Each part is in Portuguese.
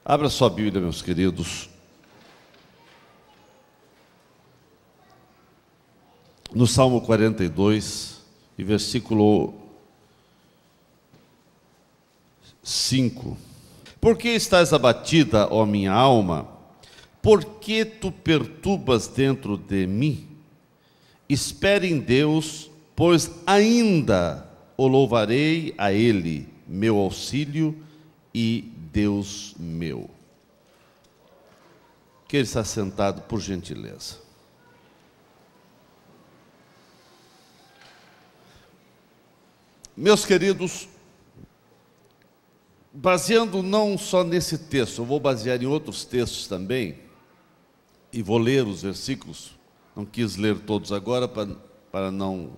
Abra sua Bíblia, meus queridos, no Salmo 42, e versículo 5. Por que estás abatida, ó minha alma? Por que tu perturbas dentro de mim? Espere em Deus, pois ainda o louvarei a Ele, meu auxílio e Deus meu. Que ele está sentado, por gentileza. Meus queridos, baseando não só nesse texto, eu vou basear em outros textos também, e vou ler os versículos. Não quis ler todos agora, para não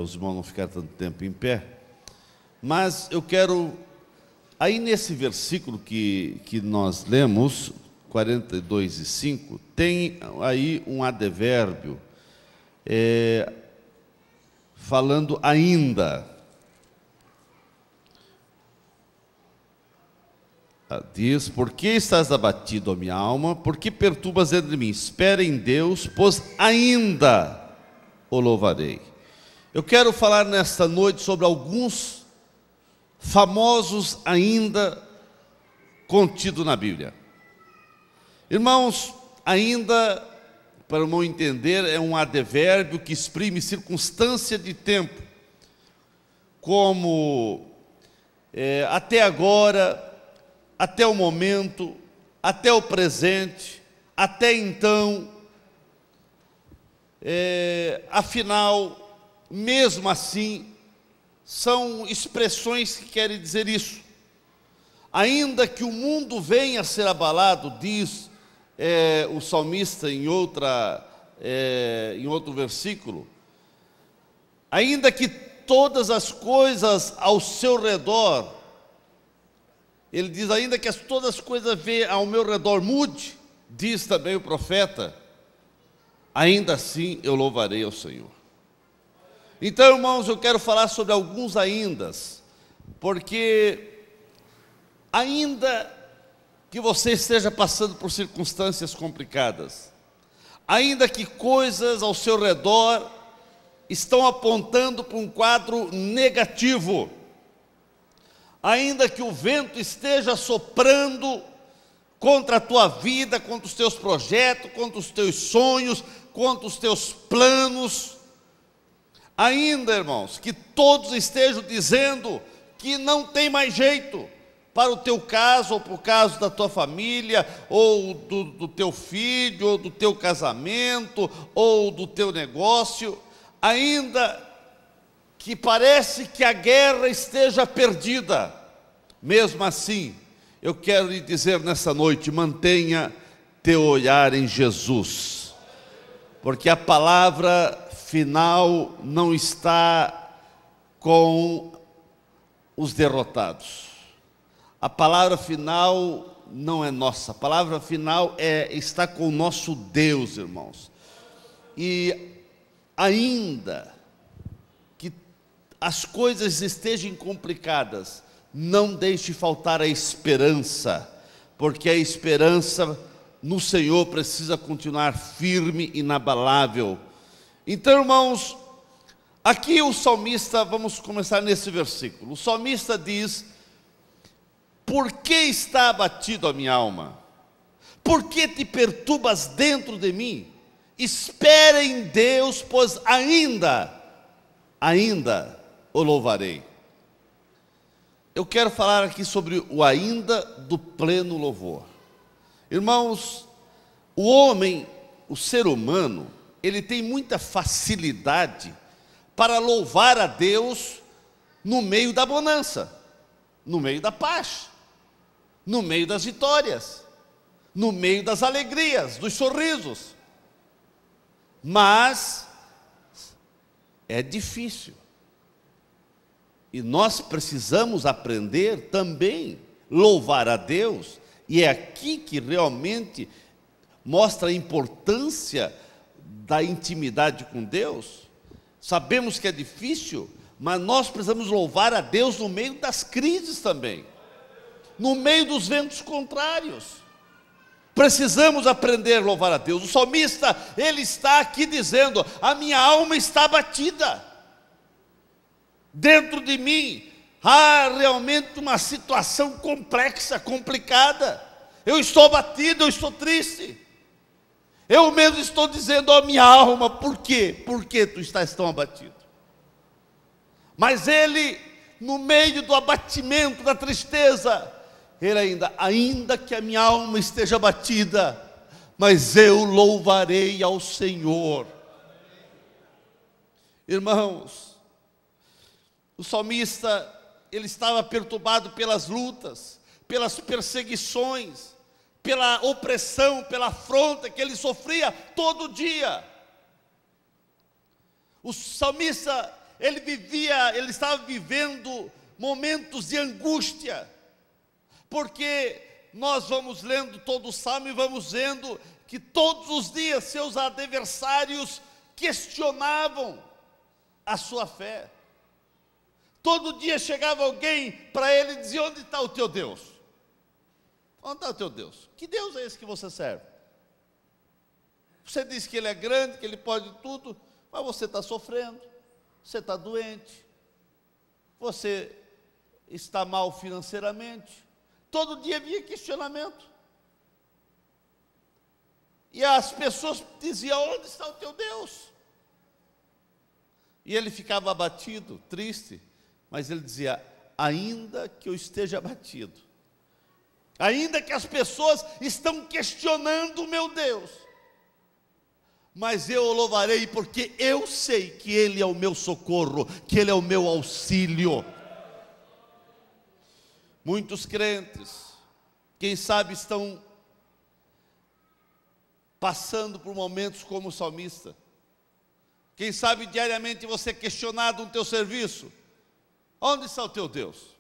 os irmãos não ficarem tanto tempo em pé. Mas eu quero, aí nesse versículo que nós lemos, 42 e 5, tem aí um advérbio, falando ainda. Diz: por que estás abatido, ó minha alma? Por que perturbas dentro de mim? Espera em Deus, pois ainda o louvarei. Eu quero falar nesta noite sobre alguns famosos ainda contidos na Bíblia. Irmãos, ainda, para o meu entender, é um advérbio que exprime circunstância de tempo, como até agora, até o momento, até o presente, até então, afinal, mesmo assim, são expressões que querem dizer isso. Ainda que o mundo venha a ser abalado, diz o salmista em outro versículo, ainda que todas as coisas ao seu redor, ele diz, ainda que todas as coisas ao meu redor mude, diz também o profeta, ainda assim eu louvarei ao Senhor. Então, irmãos, eu quero falar sobre alguns aindas, porque ainda que você esteja passando por circunstâncias complicadas, ainda que coisas ao seu redor estão apontando para um quadro negativo, ainda que o vento esteja soprando contra a tua vida, contra os teus projetos, contra os teus sonhos, contra os teus planos, ainda, irmãos, que todos estejam dizendo que não tem mais jeito para o teu caso, ou para o caso da tua família, ou do teu filho, ou do teu casamento, ou do teu negócio, ainda que parece que a guerra esteja perdida, mesmo assim, eu quero lhe dizer nessa noite, mantenha teu olhar em Jesus, porque a palavra final não está com os derrotados, a palavra final não é nossa, a palavra final está com o nosso Deus, irmãos, e ainda as coisas estejam complicadas, não deixe faltar a esperança, porque a esperança no Senhor precisa continuar firme e inabalável. Então, irmãos, aqui o salmista, vamos começar nesse versículo, o salmista diz: por que está abatido a minha alma? Por que te perturbas dentro de mim? Espera em Deus, pois ainda o louvarei. Eu quero falar aqui sobre o ainda do pleno louvor. Irmãos, o homem, o ser humano, ele tem muita facilidade para louvar a Deus no meio da bonança, no meio da paz, no meio das vitórias, no meio das alegrias, dos sorrisos. Mas é difícil. E nós precisamos aprender também louvar a Deus, e é aqui que realmente mostra a importância da intimidade com Deus. Sabemos que é difícil, mas nós precisamos louvar a Deus no meio das crises também. no meio dos ventos contrários. Precisamos aprender a louvar a Deus. O salmista, ele está aqui dizendo: a minha alma está abatida. Dentro de mim há realmente uma situação complexa, complicada. Eu estou abatido, eu estou triste. Eu mesmo estou dizendo à minha alma: por quê? Por que tu estás tão abatido? Mas ele, no meio do abatimento, da tristeza, ele ainda que a minha alma esteja abatida, mas eu louvarei ao Senhor. Irmãos, o salmista, ele estava perturbado pelas lutas, pelas perseguições, pela opressão, pela afronta que ele sofria todo dia. O salmista, ele estava vivendo momentos de angústia, porque nós vamos lendo todo o salmo e vamos vendo que todos os dias seus adversários questionavam a sua fé. Todo dia chegava alguém para ele e dizia: onde está o teu Deus? Onde está o teu Deus? Que Deus é esse que você serve? Você diz que Ele é grande, que Ele pode tudo, mas você está sofrendo, você está doente, você está mal financeiramente. Todo dia havia questionamento. E as pessoas diziam: onde está o teu Deus? E ele ficava abatido, triste, mas ele dizia: ainda que eu esteja abatido, ainda que as pessoas estão questionando o meu Deus, mas eu o louvarei, porque eu sei que Ele é o meu socorro, que Ele é o meu auxílio. Muitos crentes, quem sabe, estão passando por momentos como o salmista. Quem sabe diariamente você é questionado no teu serviço: onde está o teu Deus?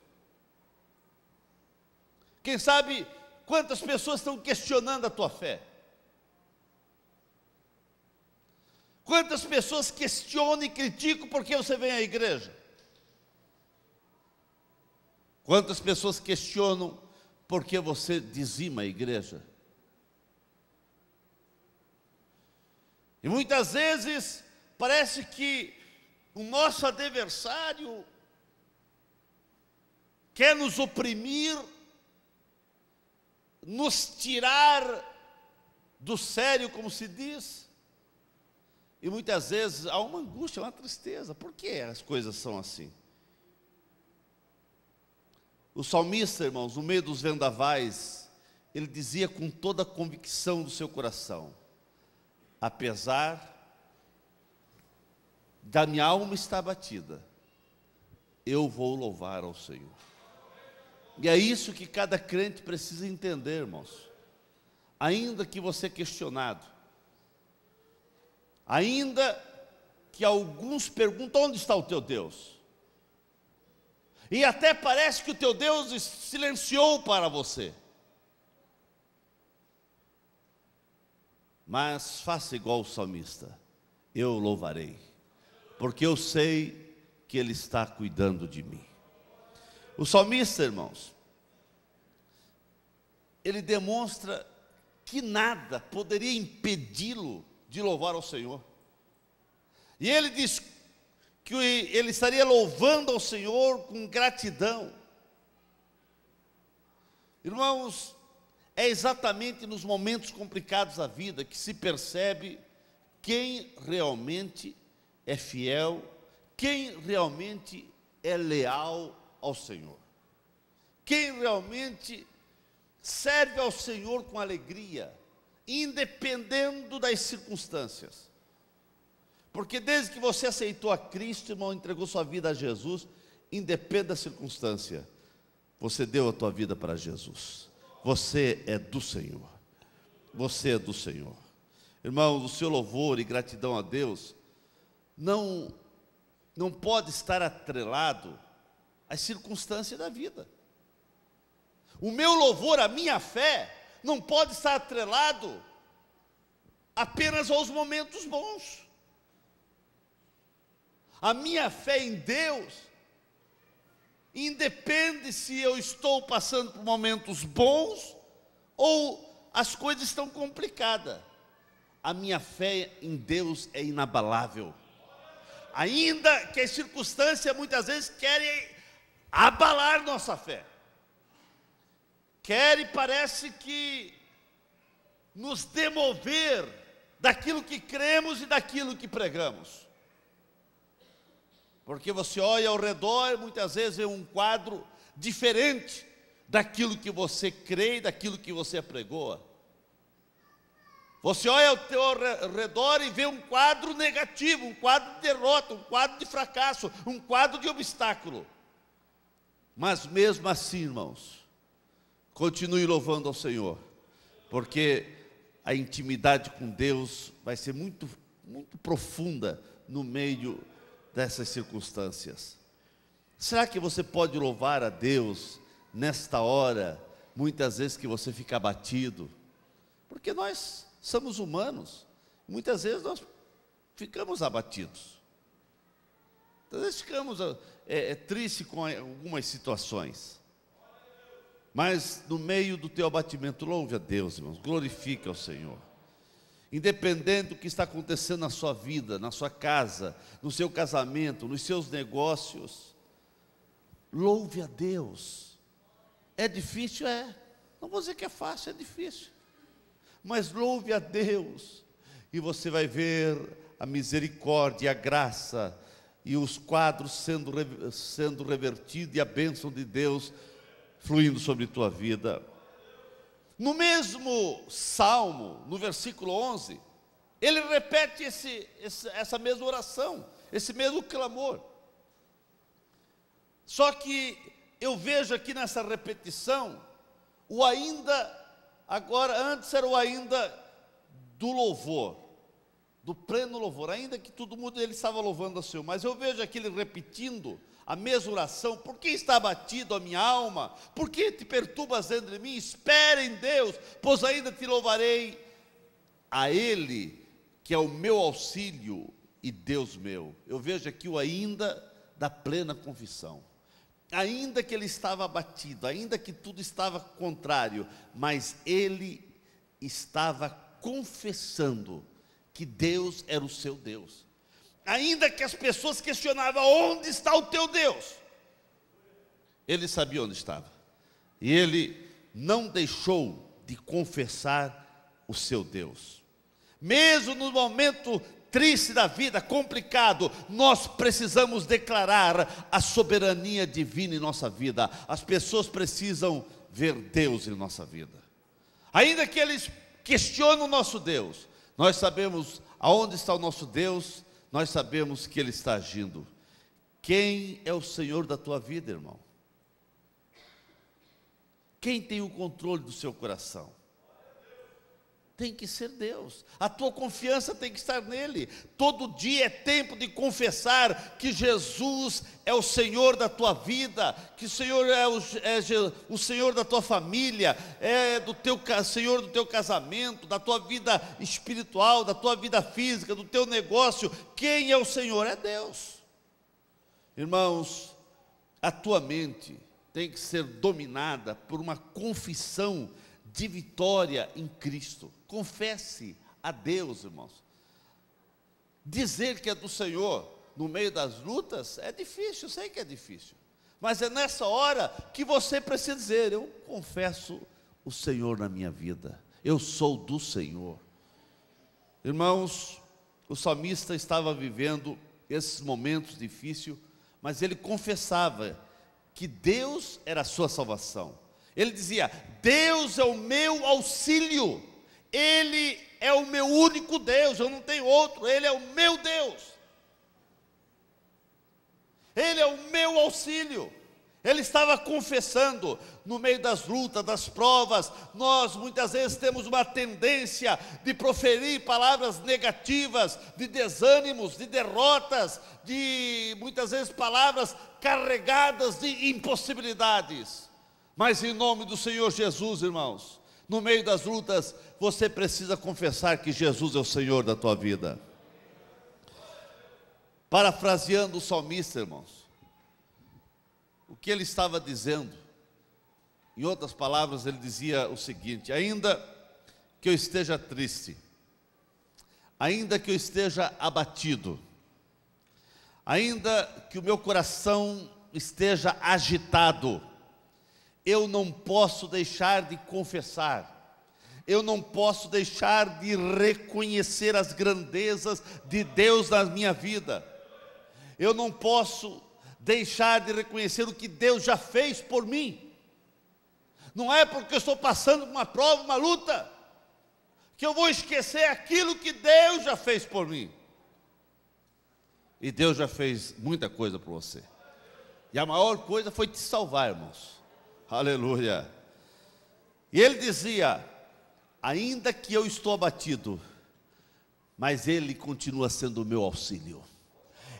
Quem sabe quantas pessoas estão questionando a tua fé? Quantas pessoas questionam e criticam porque você vem à igreja? Quantas pessoas questionam porque você dizima a igreja? E muitas vezes parece que o nosso adversário quer nos oprimir, nos tirar do sério, como se diz. E muitas vezes há uma angústia, uma tristeza. Por que as coisas são assim? O salmista, irmãos, no meio dos vendavais, ele dizia com toda a convicção do seu coração: apesar da minha alma estar abatida, eu vou louvar ao Senhor. E é isso que cada crente precisa entender, irmãos. Ainda que você é questionado, ainda que alguns perguntam: onde está o teu Deus? E até parece que o teu Deus silenciou para você. Mas faça igual o salmista: eu louvarei, porque eu sei que Ele está cuidando de mim. O salmista, irmãos, ele demonstra que nada poderia impedi-lo de louvar ao Senhor. E ele diz que ele estaria louvando ao Senhor com gratidão. Irmãos, é exatamente nos momentos complicados da vida que se percebe quem realmente é fiel, quem realmente é leal ao Senhor, quem realmente serve ao Senhor com alegria, independendo das circunstâncias. Porque desde que você aceitou a Cristo, irmão, entregou sua vida a Jesus, independe da circunstância, você deu a tua vida para Jesus. Você é do Senhor. Você é do Senhor. Irmãos, o seu louvor e gratidão a Deus não pode estar atrelado às circunstâncias da vida. O meu louvor, a minha fé, não pode estar atrelado apenas aos momentos bons. A minha fé em Deus independe se eu estou passando por momentos bons ou as coisas estão complicadas. A minha fé em Deus é inabalável. Ainda que as circunstâncias muitas vezes querem abalar nossa fé. Querem, parece que, nos demover daquilo que cremos e daquilo que pregamos. Porque você olha ao redor e muitas vezes vê um quadro diferente daquilo que você crê e daquilo que você apregoa. Você olha ao teu redor e vê um quadro negativo, um quadro de derrota, um quadro de fracasso, um quadro de obstáculo. Mas mesmo assim, irmãos, continue louvando ao Senhor, porque a intimidade com Deus vai ser muito, muito profunda no meio dessas circunstâncias. Será que você pode louvar a Deus nesta hora, muitas vezes que você fica abatido? Porque nós somos humanos, muitas vezes nós ficamos abatidos. Às vezes ficamos tristes com algumas situações. Mas no meio do teu abatimento, louve a Deus, irmãos, glorifique ao Senhor. Independente do que está acontecendo na sua vida, na sua casa, no seu casamento, nos seus negócios, louve a Deus. É difícil? É. Não vou dizer que é fácil, é difícil. Mas louve a Deus, e você vai ver a misericórdia, a graça, e os quadros sendo revertidos, e a bênção de Deus fluindo sobre tua vida. No mesmo Salmo, no versículo 11, ele repete essa mesma oração, esse mesmo clamor. Só que eu vejo aqui nessa repetição, o ainda, agora, antes era o ainda do louvor, do pleno louvor, ainda que todo mundo ele estava louvando ao Senhor, mas eu vejo aqui ele repetindo a mesma oração. Por que está abatido a minha alma? Por que te perturbas dentro de mim? Espera em Deus, pois ainda te louvarei, a Ele, que é o meu auxílio e Deus meu. Eu vejo aqui o ainda da plena confissão. Ainda que ele estava abatido, ainda que tudo estava contrário, mas ele estava confessando que Deus era o seu Deus. Ainda que as pessoas questionavam, onde está o teu Deus? Ele sabia onde estava. E ele não deixou de confessar o seu Deus. Mesmo no momento triste da vida, complicado, nós precisamos declarar a soberania divina em nossa vida. As pessoas precisam ver Deus em nossa vida. Ainda que eles questionem o nosso Deus, nós sabemos aonde está o nosso Deus. Nós sabemos que Ele está agindo. Quem é o Senhor da tua vida, irmão? Quem tem o controle do seu coração? Tem que ser Deus. A tua confiança tem que estar nele. Todo dia é tempo de confessar que Jesus é o Senhor da tua vida, que o Senhor é o Senhor da tua família, é Senhor do teu casamento, da tua vida espiritual, da tua vida física, do teu negócio. Quem é o Senhor? É Deus. Irmãos, a tua mente tem que ser dominada por uma confissão de vitória em Cristo. Confesse a Deus, irmãos. Dizer que é do Senhor no meio das lutas é difícil, eu sei que é difícil, mas é nessa hora que você precisa dizer: eu confesso o Senhor na minha vida, eu sou do Senhor. Irmãos, o salmista estava vivendo esses momentos difíceis, mas ele confessava que Deus era a sua salvação. Ele dizia: Deus é o meu auxílio, Ele é o meu único Deus, eu não tenho outro, Ele é o meu Deus, Ele é o meu auxílio. Ele estava confessando. No meio das lutas, das provas, nós muitas vezes temos uma tendência de proferir palavras negativas, de desânimos, de derrotas, de muitas vezes palavras carregadas de impossibilidades. Mas em nome do Senhor Jesus, irmãos, no meio das lutas, você precisa confessar que Jesus é o Senhor da tua vida. Parafraseando o salmista, irmãos, o que ele estava dizendo, em outras palavras, ele dizia o seguinte: ainda que eu esteja triste, ainda que eu esteja abatido, ainda que o meu coração esteja agitado, eu não posso deixar de confessar, eu não posso deixar de reconhecer as grandezas de Deus na minha vida, eu não posso deixar de reconhecer o que Deus já fez por mim. Não é porque eu estou passando por uma prova, uma luta, que eu vou esquecer aquilo que Deus já fez por mim. E Deus já fez muita coisa por você. E a maior coisa foi te salvar, irmãos. Aleluia. E ele dizia: ainda que eu estou abatido, mas Ele continua sendo o meu auxílio.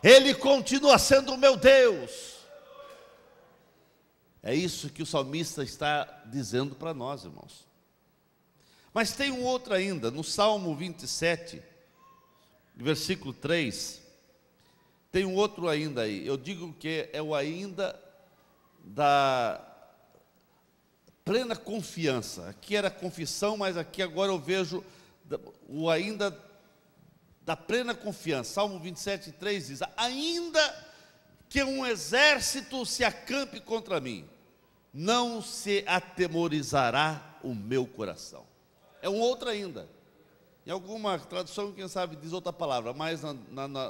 Ele continua sendo o meu Deus. É isso que o salmista está dizendo para nós, irmãos. Mas tem um outro ainda, no Salmo 27, versículo 3, tem um outro ainda aí. Eu digo que é o ainda da plena confiança. Aqui era confissão, mas aqui agora eu vejo o ainda da plena confiança. Salmo 27, 3 diz: ainda que um exército se acampe contra mim, não se atemorizará o meu coração. É um outro ainda. Em alguma tradução, quem sabe, diz outra palavra, mas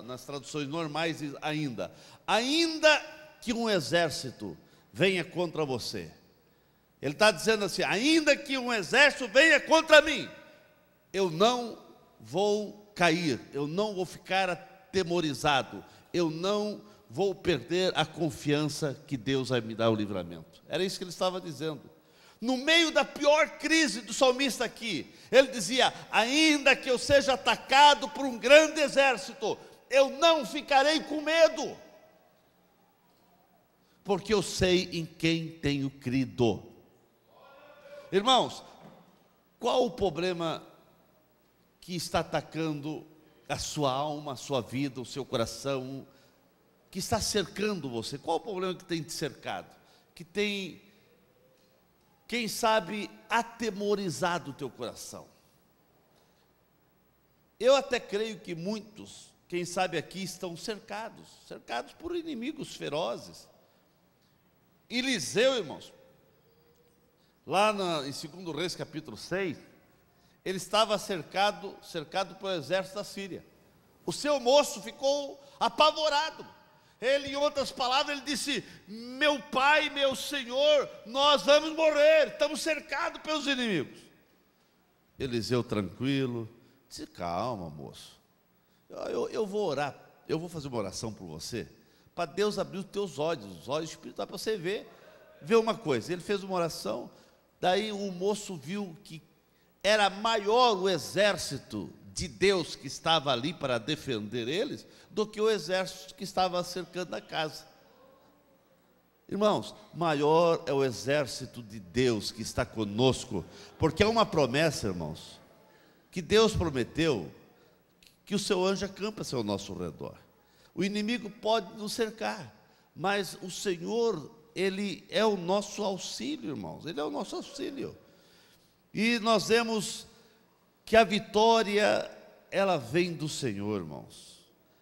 nas traduções normais diz ainda. Ainda que um exército venha contra você. Ele está dizendo assim: ainda que um exército venha contra mim, eu não vou cair, eu não vou ficar atemorizado, eu não vou perder a confiança que Deus vai me dar o livramento. Era isso que ele estava dizendo. No meio da pior crise do salmista aqui, ele dizia: ainda que eu seja atacado por um grande exército, eu não ficarei com medo, porque eu sei em quem tenho crido. Irmãos, qual o problema que está atacando a sua alma, a sua vida, o seu coração, que está cercando você? Qual o problema que tem te cercado? Que tem, quem sabe, atemorizado o teu coração? Eu até creio que muitos, quem sabe aqui, estão cercados por inimigos ferozes. Eliseu, irmãos, lá em 2 Reis capítulo 6, ele estava cercado pelo exército da Síria. O seu moço ficou apavorado. Ele, em outras palavras, ele disse: meu pai, meu senhor, nós vamos morrer, estamos cercados pelos inimigos. Eliseu, tranquilo, disse: calma, moço, eu vou orar, eu vou fazer uma oração por você, para Deus abrir os teus olhos, os olhos espirituais, para você ver uma coisa. Ele fez uma oração, daí o moço viu que era maior o exército de Deus que estava ali para defender eles, do que o exército que estava cercando a casa. Irmãos, maior é o exército de Deus que está conosco, porque é uma promessa, irmãos, que Deus prometeu, que o seu anjo acampa-se ao nosso redor. O inimigo pode nos cercar, mas o Senhor, Ele é o nosso auxílio, irmãos, Ele é o nosso auxílio. E nós vemos que a vitória, ela vem do Senhor, irmãos.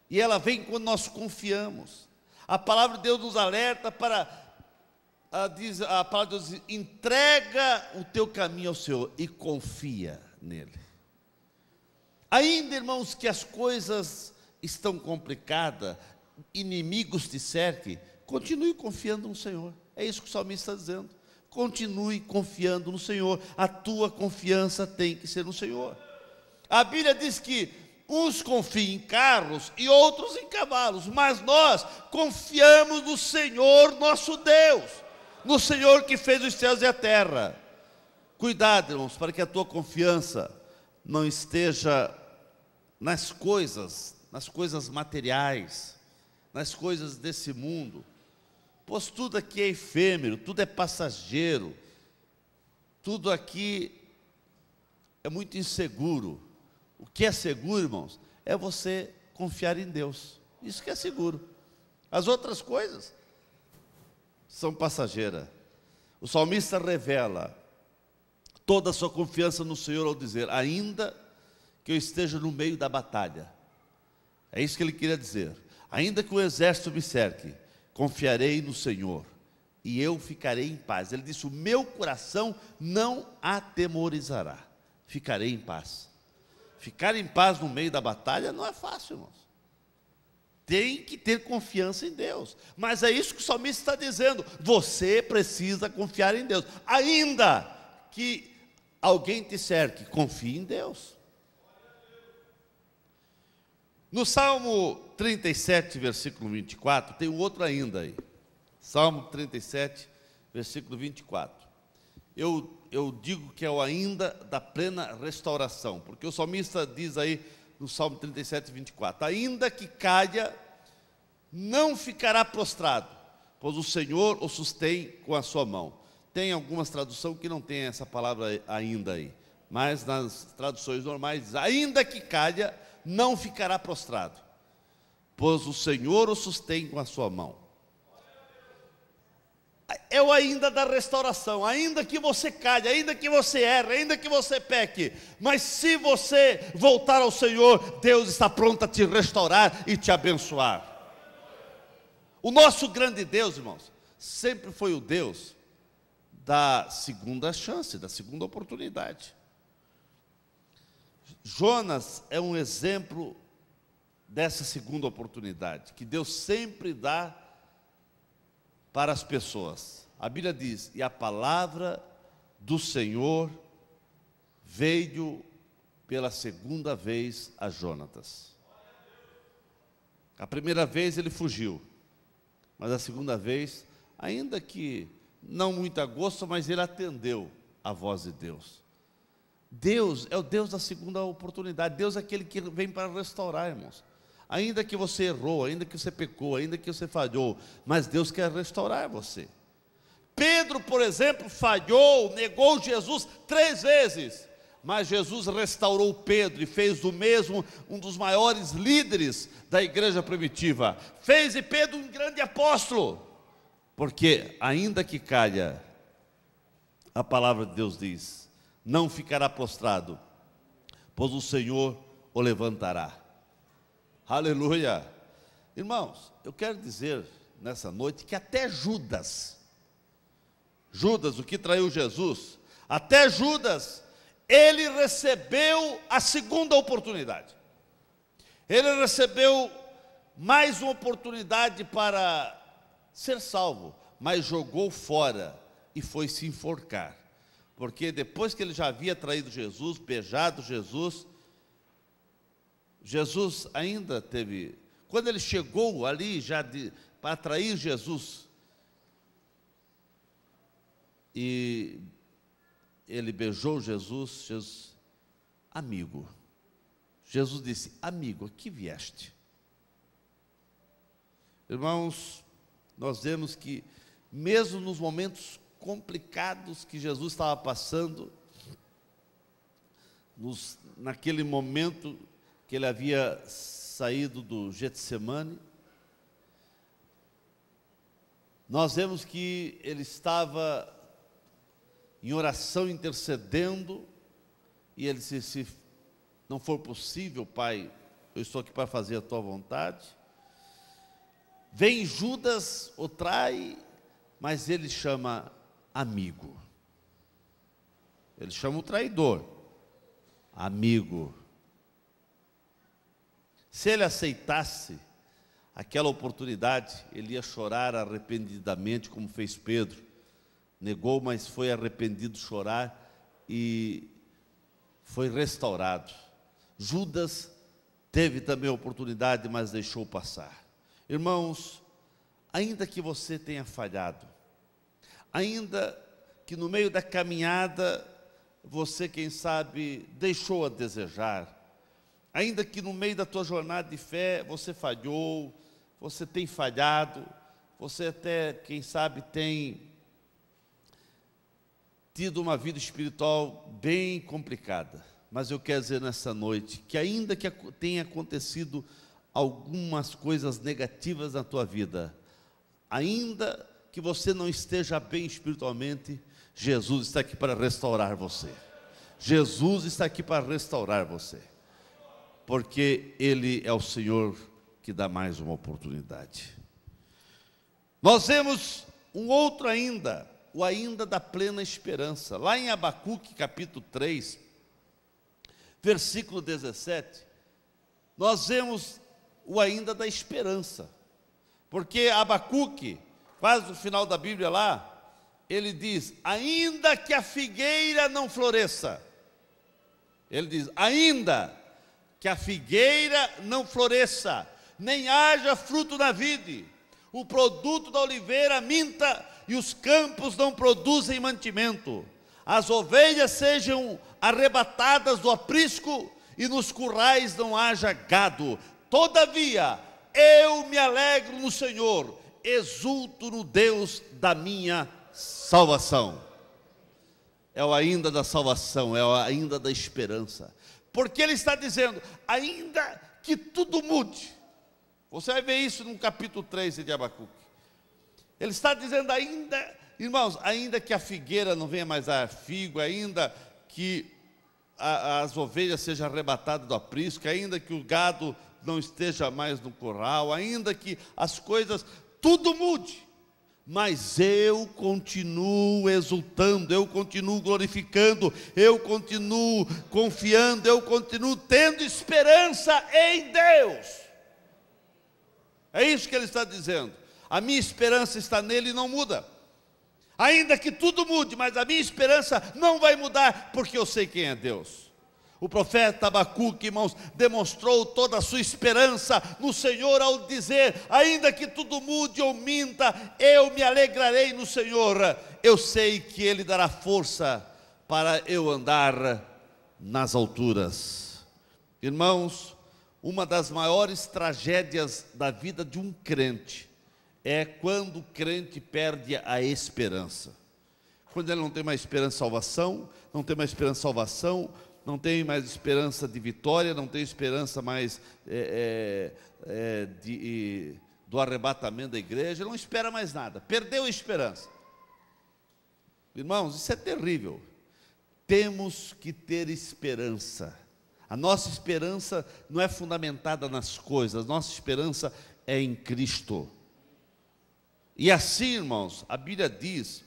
E ela vem quando nós confiamos. A palavra de Deus nos alerta a palavra de Deus diz: entrega o teu caminho ao Senhor e confia nele. Ainda, irmãos, que as coisas estão complicadas, inimigos te cerquem, continue confiando no Senhor. É isso que o salmista está dizendo. Continue confiando no Senhor. A tua confiança tem que ser no Senhor. A Bíblia diz que uns confiam em carros e outros em cavalos, mas nós confiamos no Senhor nosso Deus, no Senhor que fez os céus e a terra. Cuidado, irmãos, para que a tua confiança não esteja nas coisas materiais, nas coisas desse mundo, pois tudo aqui é efêmero, tudo é passageiro, tudo aqui é muito inseguro. O que é seguro, irmãos, é você confiar em Deus. Isso que é seguro. As outras coisas são passageiras. O salmista revela toda a sua confiança no Senhor ao dizer: ainda que eu esteja no meio da batalha. É isso que ele queria dizer. Ainda que o exército me cerque, confiarei no Senhor e eu ficarei em paz. Ele disse: o meu coração não atemorizará, ficarei em paz. Ficar em paz no meio da batalha não é fácil, irmãos. Tem que ter confiança em Deus. Mas é isso que o salmista está dizendo. Você precisa confiar em Deus. Ainda que alguém te cerque, confie em Deus. No Salmo 37, versículo 24, tem um outro ainda aí. Salmo 37, versículo 24. Eu digo que é o ainda da plena restauração, porque o salmista diz aí no Salmo 37, 24: ainda que caia, não ficará prostrado, pois o Senhor o sustém com a sua mão. Tem algumas traduções que não tem essa palavra ainda aí, mas nas traduções normais diz: ainda que caia, não ficará prostrado, pois o Senhor o sustém com a sua mão. É o ainda da restauração. Ainda que você caia, ainda que você erre, ainda que você peque, mas se você voltar ao Senhor, Deus está pronto a te restaurar e te abençoar. O nosso grande Deus, irmãos, sempre foi o Deus da segunda chance, da segunda oportunidade. Jonas é um exemplo dessa segunda oportunidade, que Deus sempre dá para as pessoas. A Bíblia diz: e a palavra do Senhor veio pela segunda vez a Jonatas. A primeira vez ele fugiu, mas a segunda vez, ainda que não muito a gosto, mas ele atendeu a voz de Deus. Deus é o Deus da segunda oportunidade. Deus é aquele que vem para restaurar, irmãos. Ainda que você errou, ainda que você pecou, ainda que você falhou, mas Deus quer restaurar você. Pedro, por exemplo, falhou, negou Jesus 3 vezes, mas Jesus restaurou Pedro e fez do mesmo um dos maiores líderes da igreja primitiva. Fez de Pedro um grande apóstolo, porque ainda que caia, a palavra de Deus diz: não ficará prostrado, pois o Senhor o levantará. Aleluia! Irmãos, eu quero dizer nessa noite que até Judas, o que traiu Jesus, até Judas, ele recebeu a segunda oportunidade. Ele recebeu mais uma oportunidade para ser salvo, mas jogou fora e foi se enforcar. Porque depois que ele já havia traído Jesus, beijado Jesus, Jesus ainda teve, quando ele chegou ali para trair Jesus, e ele beijou Jesus, amigo. Jesus disse: amigo, aqui vieste. Irmãos, nós vemos que mesmo nos momentos complicados que Jesus estava passando, naquele momento que ele havia saído do Getsemane, nós vemos que ele estava em oração intercedendo, e ele disse: se não for possível, Pai, eu estou aqui para fazer a tua vontade. Vem Judas, o trai, mas ele chama amigo. Ele chama o traidor amigo. Se ele aceitasse aquela oportunidade, ele ia chorar arrependidamente, como fez Pedro. Negou, mas foi arrependido, chorar, e foi restaurado. Judas teve também a oportunidade, mas deixou passar. Irmãos, ainda que você tenha falhado, ainda que no meio da caminhada você, quem sabe, deixou a desejar, ainda que no meio da tua jornada de fé você falhou, você tem falhado, você até, quem sabe, tem tido uma vida espiritual bem complicada, mas eu quero dizer nessa noite que ainda que tenha acontecido algumas coisas negativas na tua vida, ainda que você não esteja bem espiritualmente, Jesus está aqui para restaurar você. Jesus está aqui para restaurar você, porque Ele é o Senhor que dá mais uma oportunidade. Nós vemos um outro ainda, o ainda da plena esperança. Lá em Abacuque capítulo 3, versículo 17, nós vemos o ainda da esperança. Porque Abacuque, quase no final da Bíblia lá, ele diz, ainda que a figueira não floresça. Ele diz, ainda que a figueira não floresça, nem haja fruto na vide, o produto da oliveira minta e os campos não produzem mantimento, as ovelhas sejam arrebatadas do aprisco e nos currais não haja gado. Todavia, eu me alegro no Senhor, exulto no Deus da minha salvação. É o ainda da salvação, é o ainda da esperança. Porque ele está dizendo, ainda que tudo mude. Você vai ver isso no capítulo 3 de Abacuque. Ele está dizendo ainda, irmãos, ainda que a figueira não venha mais dar figo, ainda que as ovelhas sejam arrebatadas do aprisco, ainda que o gado não esteja mais no curral, ainda que as coisas, tudo mude. Mas eu continuo exultando, eu continuo glorificando, eu continuo confiando, eu continuo tendo esperança em Deus. É isso que ele está dizendo. A minha esperança está nele e não muda. Ainda que tudo mude, mas a minha esperança não vai mudar, porque eu sei quem é Deus. O profeta Abacuque, irmãos, demonstrou toda a sua esperança no Senhor ao dizer, ainda que tudo mude ou minta, eu me alegrarei no Senhor. Eu sei que Ele dará força para eu andar nas alturas. Irmãos, uma das maiores tragédias da vida de um crente é quando o crente perde a esperança. Quando ele não tem mais esperança de salvação, não tem mais esperança de salvação, não tem mais esperança de vitória, não tem esperança mais do arrebatamento da igreja, não espera mais nada, perdeu a esperança. Irmãos, isso é terrível. Temos que ter esperança. A nossa esperança não é fundamentada nas coisas, nossa esperança é em Cristo. E assim, irmãos, a Bíblia diz,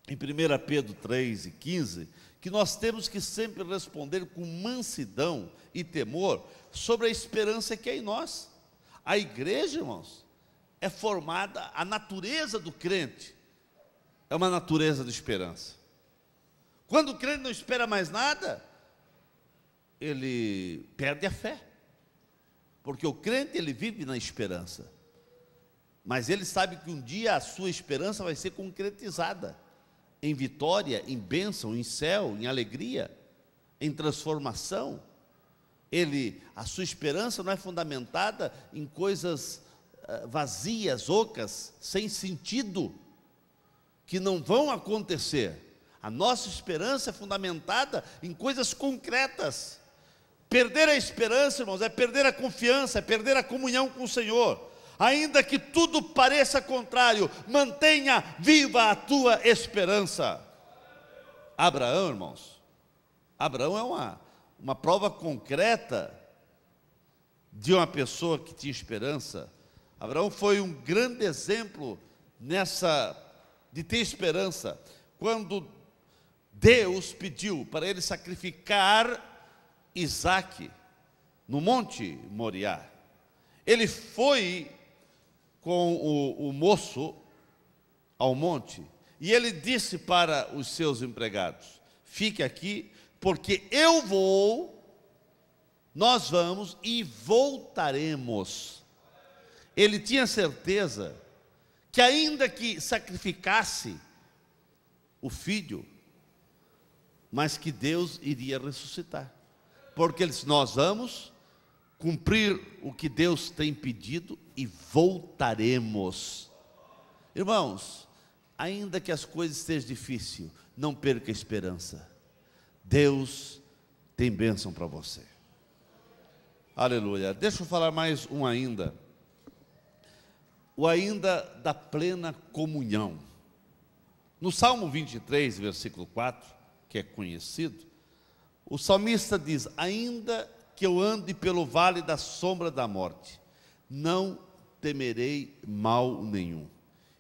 em 1 Pedro 3:15, que nós temos que sempre responder com mansidão e temor sobre a esperança que é em nós. A igreja, irmãos, é formada, a natureza do crente é uma natureza de esperança. Quando o crente não espera mais nada, ele perde a fé, porque o crente ele vive na esperança, mas ele sabe que um dia a sua esperança vai ser concretizada em vitória, em bênção, em céu, em alegria, em transformação. A sua esperança não é fundamentada em coisas vazias, ocas, sem sentido, que não vão acontecer. A nossa esperança é fundamentada em coisas concretas. Perder a esperança, irmãos, é perder a confiança, é perder a comunhão com o Senhor. Ainda que tudo pareça contrário, mantenha viva a tua esperança. Abraão, irmãos, Abraão é uma prova concreta de uma pessoa que tinha esperança. Abraão foi um grande exemplo de ter esperança. Quando Deus pediu para ele sacrificar Isaque no Monte Moriá, ele foi com o moço ao monte, e ele disse para os seus empregados, fique aqui, porque nós vamos e voltaremos. Ele tinha certeza que ainda que sacrificasse o filho, mas que Deus iria ressuscitar, porque ele disse, nós vamos cumprir o que Deus tem pedido e voltaremos. Irmãos, ainda que as coisas estejam difíceis, não perca a esperança. Deus tem bênção para você. Aleluia. Deixa eu falar mais um ainda. o ainda da plena comunhão. No Salmo 23, versículo 4, que é conhecido, o salmista diz: ainda que eu ande pelo vale da sombra da morte, não temerei mal nenhum.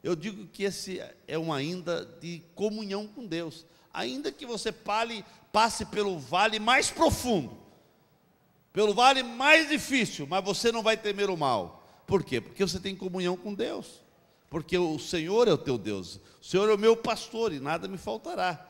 Eu digo que esse é um ainda de comunhão com Deus. Ainda que você passe pelo vale mais profundo, pelo vale mais difícil, mas você não vai temer o mal. Por quê? Porque você tem comunhão com Deus. Porque o Senhor é o teu Deus. O Senhor é o meu pastor e nada me faltará.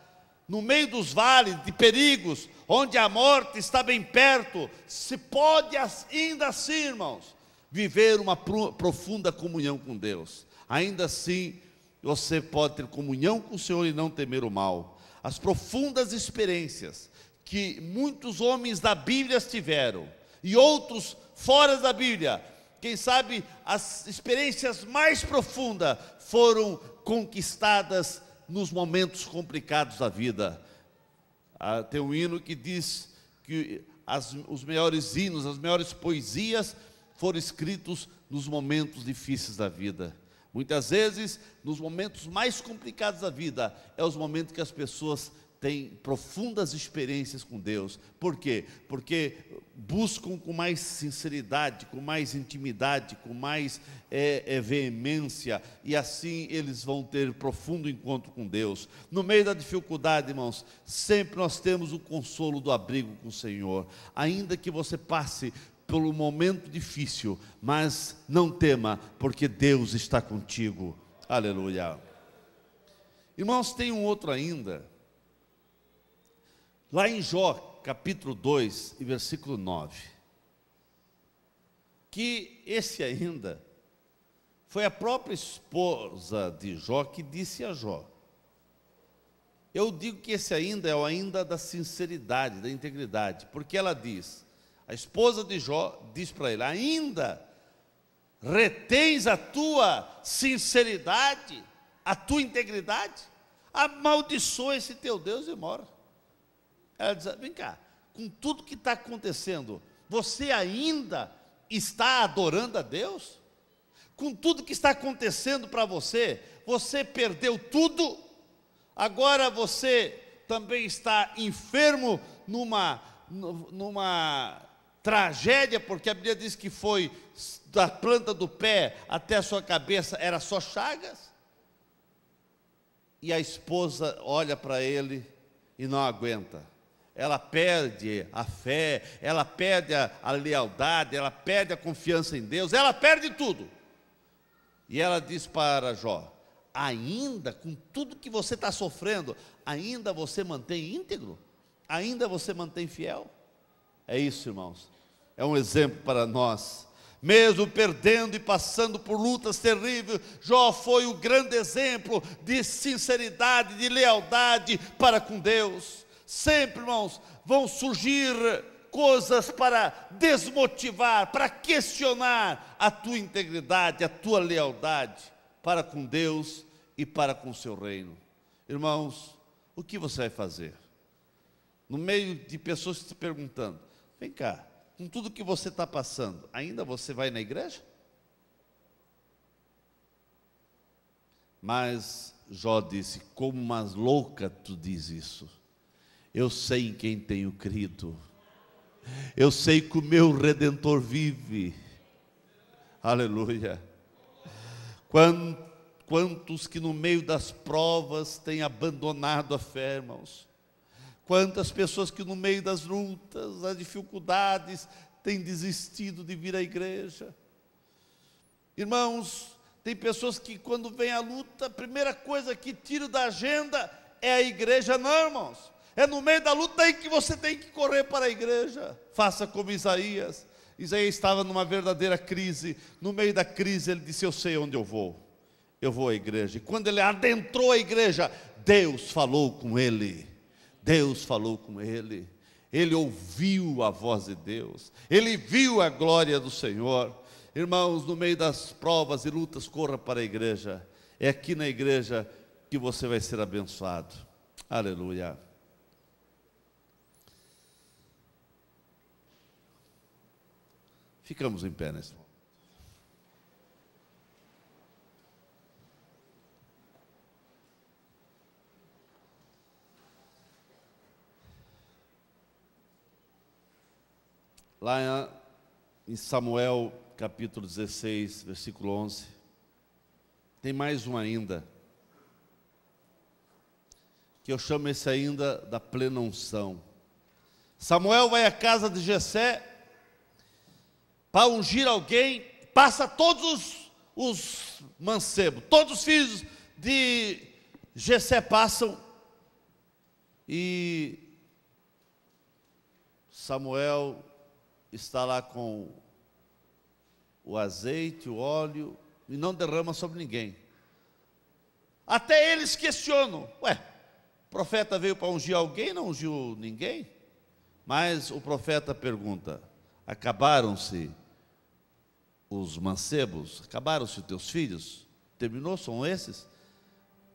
No meio dos vales de perigos, onde a morte está bem perto, se pode ainda assim, irmãos, viver uma profunda comunhão com Deus. Ainda assim, você pode ter comunhão com o Senhor e não temer o mal. As profundas experiências que muitos homens da Bíblia tiveram, e outros fora da Bíblia, quem sabe as experiências mais profundas foram conquistadas nos momentos complicados da vida. Tem um hino que diz que os melhores hinos, as melhores poesias foram escritos nos momentos difíceis da vida. Muitas vezes, nos momentos mais complicados da vida, é os momentos que as pessoas têm profundas experiências com Deus. Por quê? Porque buscam com mais sinceridade, com mais intimidade, com mais veemência, e assim eles vão ter profundo encontro com Deus. No meio da dificuldade, irmãos, sempre nós temos o consolo do abrigo com o Senhor. Ainda que você passe pelo momento difícil, mas não tema, porque Deus está contigo. Aleluia. Irmãos, tem um outro ainda. Lá em Jó, capítulo 2, e versículo 9, que esse ainda foi a própria esposa de Jó que disse a Jó. Eu digo que esse ainda é o ainda da sinceridade, da integridade, porque ela diz, a esposa de Jó diz para ele: ainda retens a tua sinceridade, a tua integridade? Amaldiçoa esse teu Deus e morra. Ela diz: vem cá, com tudo que está acontecendo, você ainda está adorando a Deus? Com tudo que está acontecendo para você, você perdeu tudo? Agora você também está enfermo numa tragédia, porque a Bíblia diz que foi da planta do pé até a sua cabeça, era só chagas? E a esposa olha para ele e não aguenta. Ela perde a fé, ela perde a lealdade, ela perde a confiança em Deus, ela perde tudo. E ela diz para Jó: ainda com tudo que você está sofrendo, ainda você mantém íntegro? Ainda você mantém fiel? É isso, irmãos, é um exemplo para nós. Mesmo perdendo e passando por lutas terríveis, Jó foi o grande exemplo de sinceridade, de lealdade para com Deus. Sempre, irmãos, vão surgir coisas para desmotivar, para questionar a tua integridade, a tua lealdade para com Deus e para com o seu reino. Irmãos, o que você vai fazer? No meio de pessoas te perguntando: vem cá, com tudo que você está passando, ainda você vai na igreja? Mas Jó disse: como uma louca tu diz isso. Eu sei em quem tenho crido. Eu sei que o meu Redentor vive. Aleluia. Quantos que no meio das provas têm abandonado a fé, irmãos? Quantas pessoas que no meio das lutas, das dificuldades, têm desistido de vir à igreja? Irmãos, tem pessoas que quando vem a luta, a primeira coisa que tiram da agenda é a igreja. Não, irmãos. É no meio da luta aí que você tem que correr para a igreja. Faça como Isaías. Isaías estava numa verdadeira crise. No meio da crise ele disse: eu sei onde eu vou à igreja. E quando ele adentrou a igreja, Deus falou com ele. Deus falou com ele. Ele ouviu a voz de Deus. Ele viu a glória do Senhor. Irmãos, no meio das provas e lutas, corra para a igreja. É aqui na igreja que você vai ser abençoado. Aleluia. Ficamos em pé nesse momento. lá em Samuel, capítulo 16, versículo 11. Tem mais um ainda, que eu chamo esse ainda da plena unção. Samuel vai à casa de Jessé para ungir alguém, passa todos os mancebos, todos os filhos de Jessé passam, e Samuel está lá com o azeite, o óleo, e não derrama sobre ninguém. Até eles questionam: ué, o profeta veio para ungir alguém, não ungiu ninguém? Mas o profeta pergunta: acabaram-se os mancebos? Acabaram-se os teus filhos? Terminou, são esses?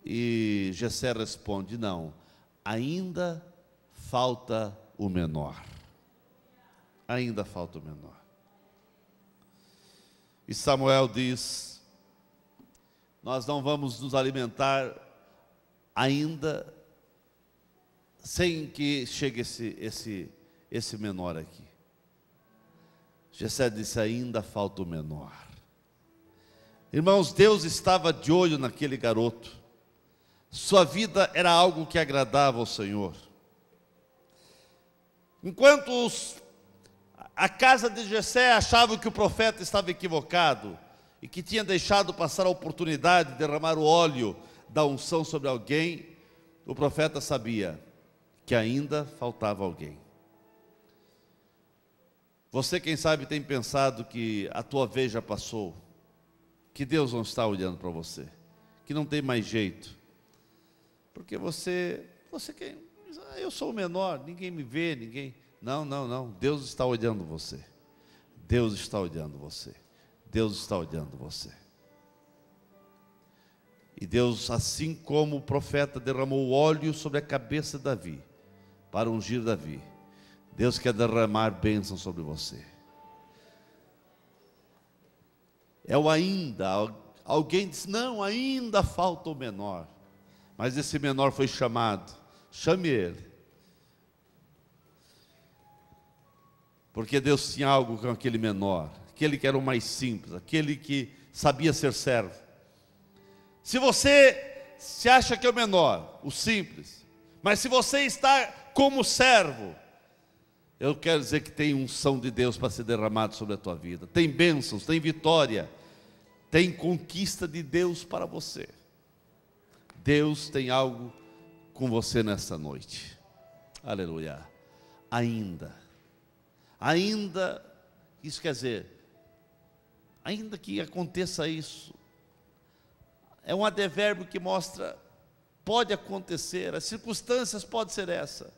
E Jessé responde: não, ainda falta o menor. Ainda falta o menor. E Samuel diz: nós não vamos nos alimentar ainda sem que chegue esse menor aqui. Jessé disse: ainda falta o menor. Irmãos, Deus estava de olho naquele garoto. Sua vida era algo que agradava ao Senhor. Enquanto a casa de Jessé achava que o profeta estava equivocado e que tinha deixado passar a oportunidade de derramar o óleo da unção sobre alguém, o profeta sabia que ainda faltava alguém. Você, quem sabe, tem pensado que a tua vez já passou, que Deus não está olhando para você, que não tem mais jeito, porque você eu sou o menor, ninguém me vê, ninguém... Não, Deus está olhando você. Deus está olhando você. Deus está olhando você. E Deus, assim como o profeta derramou óleo sobre a cabeça de Davi, para ungir Davi, Deus quer derramar bênção sobre você. É o ainda. Alguém diz: não, ainda falta o menor. Mas esse menor foi chamado. Chame ele. Porque Deus tinha algo com aquele menor, aquele que era o mais simples, aquele que sabia ser servo. Se você se acha que é o menor, o simples, mas se você está como servo, eu quero dizer que tem unção de Deus para ser derramado sobre a tua vida. Tem bênçãos, tem vitória, tem conquista de Deus para você. Deus tem algo com você nessa noite. Aleluia. Ainda, isso quer dizer, ainda que aconteça isso, é um advérbio que mostra, pode acontecer, as circunstâncias podem ser essa,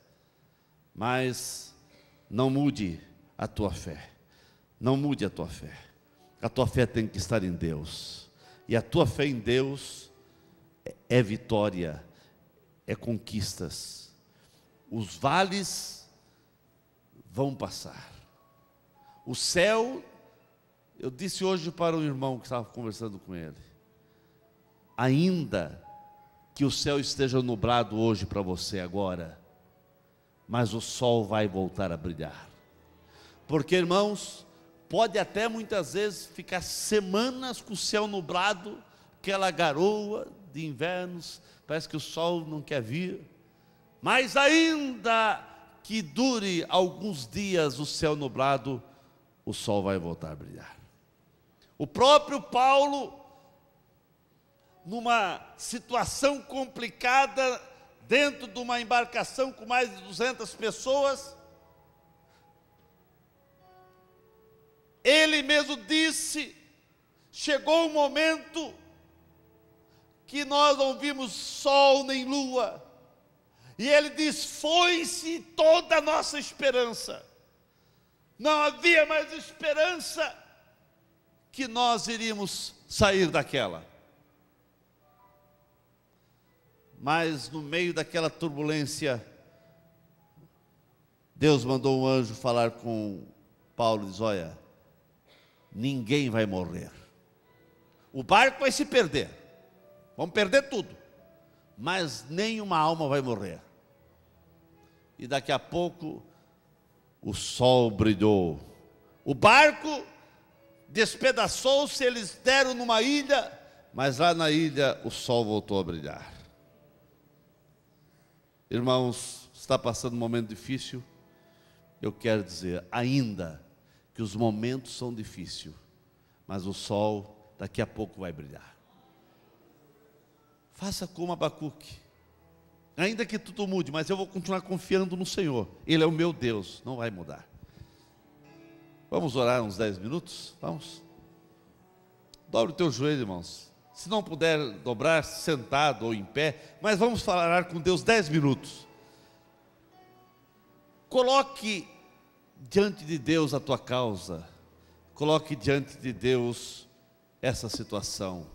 mas não mude a tua fé, não mude a tua fé tem que estar em Deus, e a tua fé em Deus é vitória, é conquistas. Os vales vão passar. O céu, eu disse hoje para um irmão que estava conversando com ele, ainda que o céu esteja nublado hoje para você agora, mas o sol vai voltar a brilhar. Porque, irmãos, pode até muitas vezes ficar semanas com o céu nublado, aquela garoa de invernos, parece que o sol não quer vir, mas ainda que dure alguns dias o céu nublado, o sol vai voltar a brilhar. O próprio Paulo, numa situação complicada, dentro de uma embarcação com mais de 200 pessoas, ele mesmo disse: chegou o momento que nós não vimos sol nem lua, e ele diz: foi-se toda a nossa esperança. Não havia mais esperança que nós iríamos sair daquela. Mas no meio daquela turbulência, Deus mandou um anjo falar com Paulo e diz: olha, ninguém vai morrer. O barco vai se perder, vamos perder tudo, mas nenhuma alma vai morrer. E daqui a pouco o sol brilhou O barco despedaçou-se, eles deram numa ilha, mas lá na ilha o sol voltou a brilhar. Irmãos, está passando um momento difícil? Eu quero dizer, ainda que os momentos são difíceis, mas o sol daqui a pouco vai brilhar. Faça como Abacuque. Ainda que tudo mude, mas eu vou continuar confiando no Senhor. Ele é o meu Deus, não vai mudar. Vamos orar uns 10 minutos? Vamos? Dobre o teu joelho, irmãos. Se não puder dobrar, sentado ou em pé, mas vamos falar com Deus 10 minutos. Coloque diante de Deus a tua causa. Coloque diante de Deus essa situação.